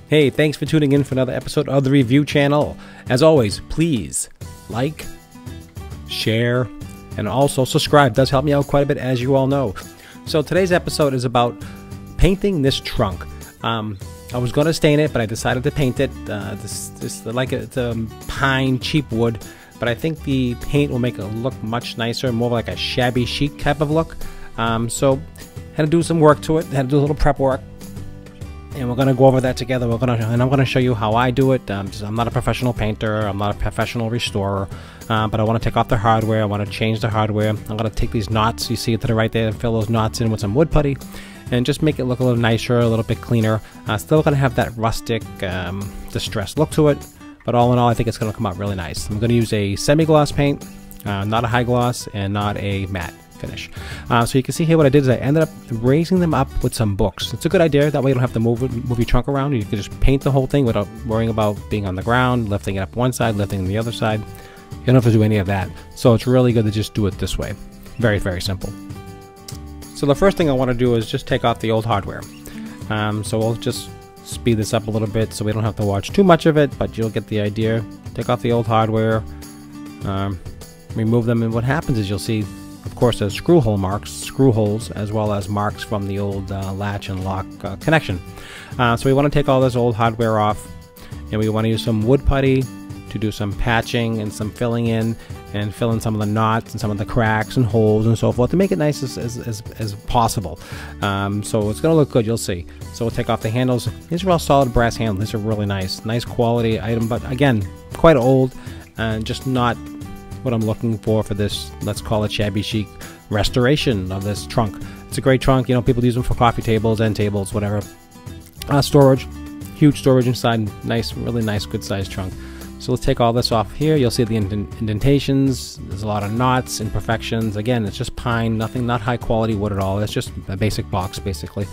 Hey, thanks for tuning in for another episode of the Review Channel. As always, please like, share, and also subscribe. It does help me out quite a bit, as you all know. So today's episode is about painting this trunk. I was going to stain it, but I decided to paint it. It's a pine, cheap wood, but I think the paint will make it look much nicer, more like a shabby chic type of look. So had to do some work to it, had to do a little prep work, and we're going to go over that together. I'm going to show you how I do it. I'm not a professional painter, I'm not a professional restorer, but I want to take off the hardware, I want to change the hardware. I'm going to take these knots you see to the right there and fill those knots in with some wood putty and just make it look a little nicer, a little bit cleaner. Still going to have that rustic, distressed look to it, but all in all I think it's going to come out really nice. I'm going to use a semi-gloss paint, not a high gloss and not a matte finish. So you can see here what I did is I ended up raising them up with some books. It's a good idea, that way you don't have to move your trunk around. You can just paint the whole thing without worrying about being on the ground, lifting it up one side, lifting it the other side. You don't have to do any of that. So it's really good to just do it this way. Very, very simple. So the first thing I want to do is just take off the old hardware. So we'll just speed this up a little bit so we don't have to watch too much of it, but you'll get the idea. Take off the old hardware, remove them, and what happens is you'll see, of course, there's screw holes, as well as marks from the old latch and lock connection. So we want to take all this old hardware off, and we want to use some wood putty to do some patching and some filling in, and fill in some of the knots and some of the cracks and holes and so forth to make it nice as possible. So it's going to look good, you'll see. So we'll take off the handles. These are all solid brass handles. These are really nice quality item, but again, quite old and just not what I'm looking for this, let's call it shabby chic restoration of this trunk. It's a great trunk, you know, people use them for coffee tables, end tables, whatever. Storage, huge storage inside, nice, really nice, good sized trunk. So let's take all this off here. You'll see the indentations, there's a lot of knots, imperfections. Again, it's just pine, not high quality wood at all. It's just a basic box basically.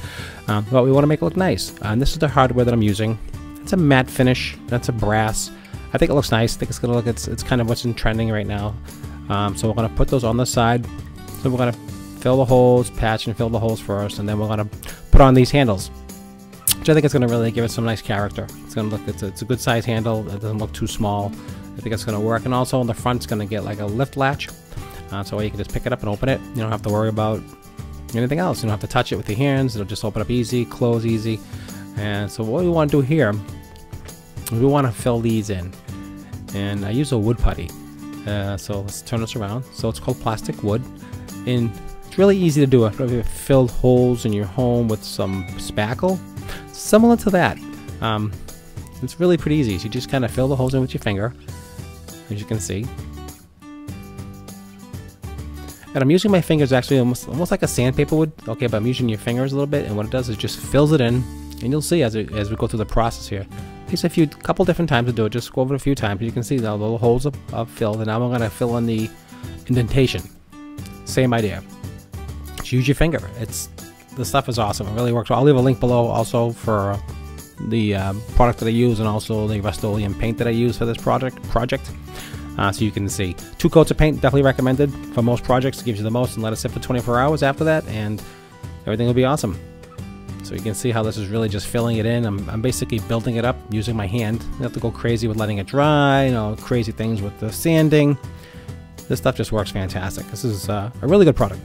But we want to make it look nice. And this is the hardware that I'm using. It's a matte finish, that's a brass. I think it looks nice. I think it's gonna look, it's kind of what's in trending right now. So we're gonna put those on the side. So we're gonna fill the holes, patch and fill the holes first, and then we're gonna put on these handles, which I think is gonna really give it some nice character. It's gonna look, it's a good size handle. It doesn't look too small. I think it's gonna work. And also on the front, it's gonna get like a lift latch, so you can just pick it up and open it. You don't have to worry about anything else. You don't have to touch it with your hands. It'll just open up easy, close easy. And so what we want to do here, we want to fill these in. And I use a wood putty. So let's turn this around. So it's called plastic wood, and it's really easy to do it. If you've filled holes in your home with some spackle, similar to that. It's really pretty easy. So you just kind of fill the holes in with your finger, as you can see. And I'm using my fingers actually almost like a sandpaper would. Okay, but I'm using your fingers a little bit, and what it does is just fills it in. And you'll see as we go through the process here. It takes a couple different times to do it. Just go over it a few times. You can see the little holes are filled, and now I'm going to fill in the indentation. Same idea. Just use your finger. The stuff is awesome. It really works. I'll leave a link below also for the product that I use, and also the Rust-Oleum paint that I use for this project. So you can see 2 coats of paint, definitely recommended for most projects. It gives you the most, and let it sit for 24 hours after that, and everything will be awesome. So you can see how this is really just filling it in. I'm basically building it up using my hand. You have to go crazy with letting it dry, you know, crazy things with the sanding. This stuff just works fantastic. This is a really good product.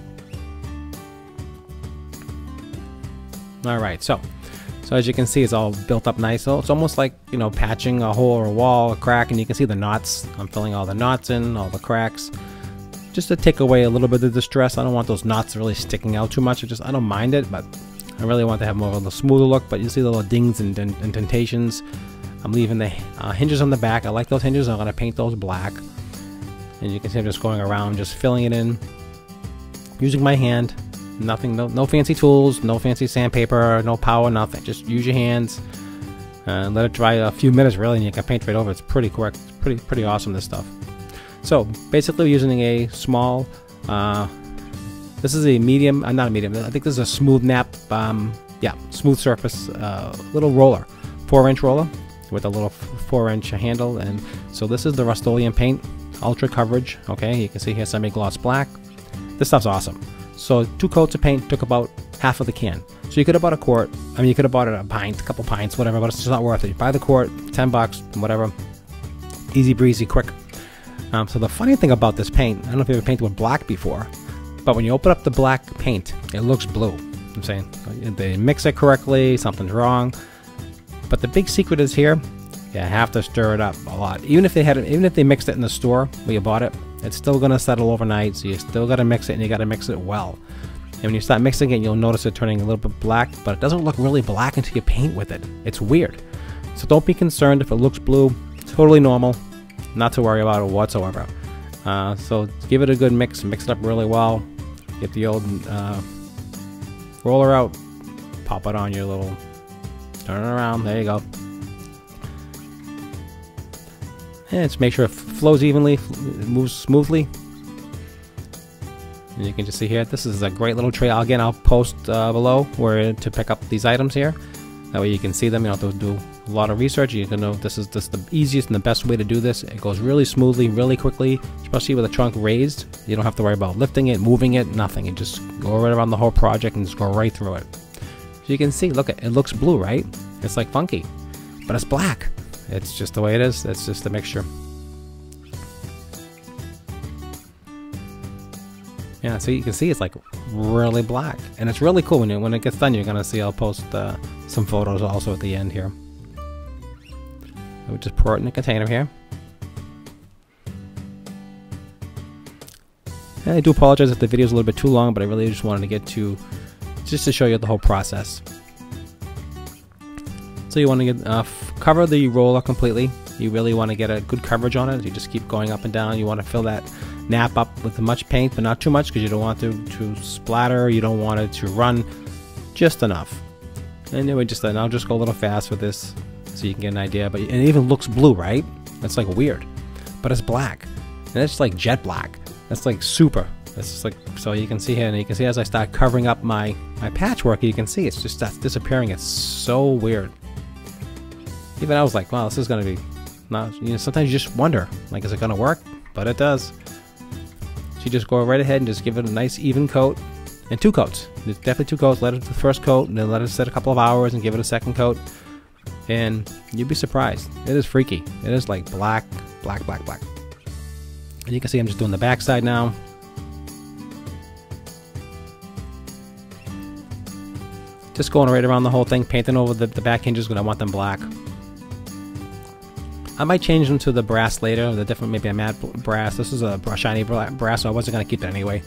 Alright, so as you can see, it's all built up nice. So it's almost like, you know, patching a hole or a wall, a crack, and you can see the knots. I'm filling all the knots in, all the cracks, just to take away a little bit of the distress. I don't want those knots really sticking out too much. I don't mind it, but I really want to have more of a smoother look. But you see the little dings and indentations. I'm leaving the hinges on the back. I like those hinges. I'm going to paint those black. And you can see I'm just going around, just filling it in, using my hand. Nothing, no fancy tools, no fancy sandpaper, no power, nothing. Just use your hands and let it dry a few minutes, really, and you can paint right over. It's pretty quick. It's pretty awesome, this stuff. So basically, we're using a small. This is a medium, not a medium. I think this is a smooth nap. Yeah, smooth surface, little roller, 4-inch roller with a little 4-inch handle. And so this is the Rust-Oleum paint, ultra coverage. Okay, you can see here semi-gloss black. This stuff's awesome. So 2 coats of paint took about half of the can. So you could have bought a quart. I mean, you could have bought a pint, a couple pints, whatever, but it's just not worth it. You buy the quart, 10 bucks, whatever. Easy breezy, quick. So the funny thing about this paint, I don't know if you ever painted with black before, but when you open up the black paint, it looks blue. I'm saying they mix it correctly, something's wrong. But the big secret is here. You have to stir it up a lot. Even if they mixed it in the store where you bought it, it's still gonna settle overnight. So you still gotta mix it, and you gotta mix it well. And when you start mixing it, you'll notice it turning a little bit black, but it doesn't look really black until you paint with it. It's weird. So don't be concerned if it looks blue. Totally normal. Not to worry about it whatsoever. So give it a good mix it up really well. Get the old roller out, pop it on your little, turn it around, there you go. And just make sure it flows evenly, it moves smoothly. And you can just see here, this is a great little tray. Again, I'll post below where to pick up these items here. That way you can see them. You don't have to do a lot of research. You can know this is just the easiest and the best way to do this. It goes really smoothly, really quickly, especially with the trunk raised. You don't have to worry about lifting it, moving it, nothing. You just go right around the whole project and just go right through it. So you can see, look, it looks blue, right? It's like funky, but it's black. It's just the way it is. It's just a mixture. Yeah, so you can see it's like really black, and it's really cool. When it gets done, you're gonna see. I'll post some photos also at the end here. So we just pour it in a container here. And I do apologize if the video is a little bit too long, but I really just wanted to get to just to show you the whole process. So you want to get cover the roller completely. You really want to get a good coverage on it. You just keep going up and down. You want to fill that nap up with much paint, but not too much, because you don't want it to splatter. You don't want it to run, just enough. Anyway, and I'll just go a little fast with this so you can get an idea. But it even looks blue, right? That's like weird, but it's black, and it's like jet black. That's like super. It's just like, so you can see here, and you can see as I start covering up my patchwork, you can see it's just that's disappearing. It's so weird. Even I was like, wow, this is gonna be not. You know, sometimes you just wonder, like, is it gonna work? But it does. So you just go right ahead and just give it a nice even coat, and 2 coats. There's definitely 2 coats. Let it the first coat, and then let it sit a couple of hours, and give it a second coat, and you'd be surprised. It is freaky. It is like black, black, black, black. And you can see I'm just doing the back side now. Just going right around the whole thing, painting over the back hinges because I want them black. I might change them to the brass later, maybe a matte brass. This is a shiny brass, so I wasn't going to keep it anyway.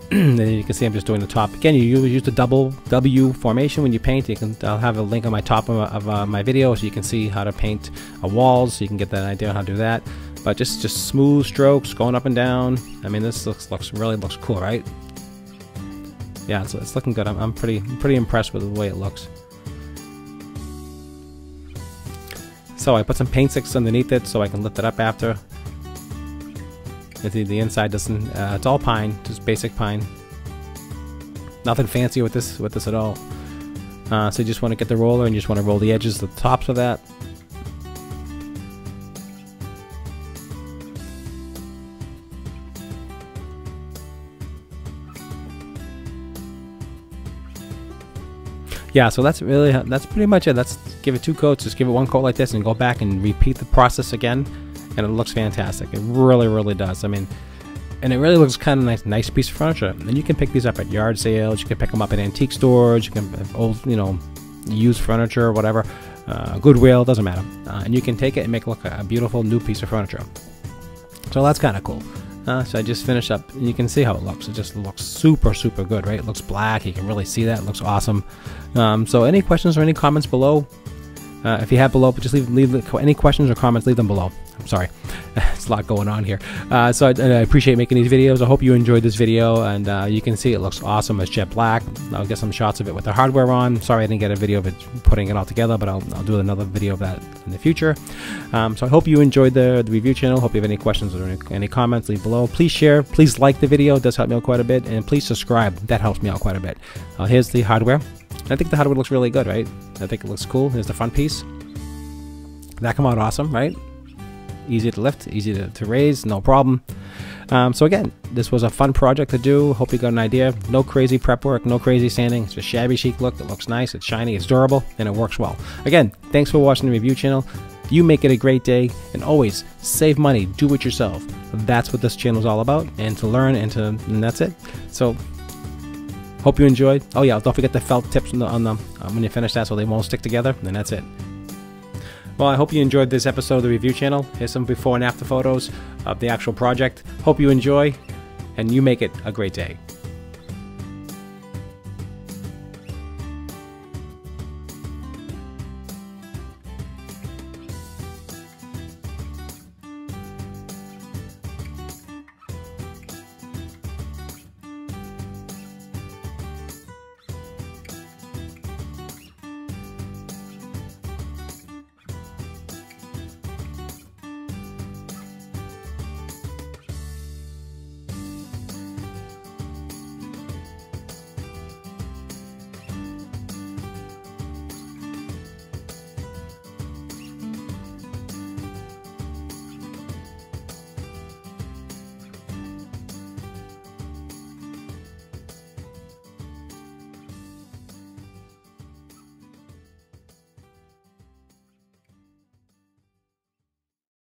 Then you can see I'm just doing the top. Again, you use the double W formation when you paint. I'll have a link on my top of my video so you can see how to paint walls, so you can get that idea on how to do that. But just smooth strokes going up and down. I mean, this really looks cool, right? Yeah, it's looking good. I'm pretty impressed with the way it looks. So I put some paint sticks underneath it so I can lift it up after. The inside doesn't. It's all pine, just basic pine. Nothing fancy with this at all. So you just want to get the roller and you just want to roll the edges, the tops of that. Yeah, so that's pretty much it. Let's give it 2 coats. Just give it 1 coat like this and go back and repeat the process again, and it looks fantastic. It really does. I mean, and it really looks kind of nice piece of furniture. And you can pick these up at yard sales. You can pick them up at antique stores. You can old, used furniture or whatever, Goodwill, doesn't matter. And you can take it and make it look a beautiful new piece of furniture. So that's kind of cool. So I just finished up, and you can see how it looks. It just looks super good, right? It looks black. You can really see that. It looks awesome. So any questions or any comments below? If you have below, just leave any questions or comments, leave them below. I'm sorry. It's a lot going on here. So I appreciate making these videos. I hope you enjoyed this video, and you can see it looks awesome as jet black. I'll get some shots of it with the hardware on. Sorry I didn't get a video of it putting it all together, but I'll do another video of that in the future. So I hope you enjoyed the review channel. Hope you have any questions or any comments, leave below. Please share. Please like the video. It does help me out quite a bit. And please subscribe. That helps me out quite a bit. Here's the hardware. I think the hardware looks really good, right? I think it looks cool. Here's the front piece. That come out awesome, right? Easy to lift, easy to raise, no problem. So again, this was a fun project to do. Hope you got an idea. No crazy prep work, no crazy sanding. It's a shabby chic look. It looks nice, it's shiny, it's durable, and it works well. Again, thanks for watching the review channel. You make it a great day, and always save money, do it yourself. That's what this channel is all about, and to learn, and that's it. So hope you enjoyed. Oh yeah, don't forget the felt tips on the when you finish that so they won't stick together, and that's it. Well, I hope you enjoyed this episode of the review channel. Here's some before and after photos of the actual project. Hope you enjoy, and you make it a great day.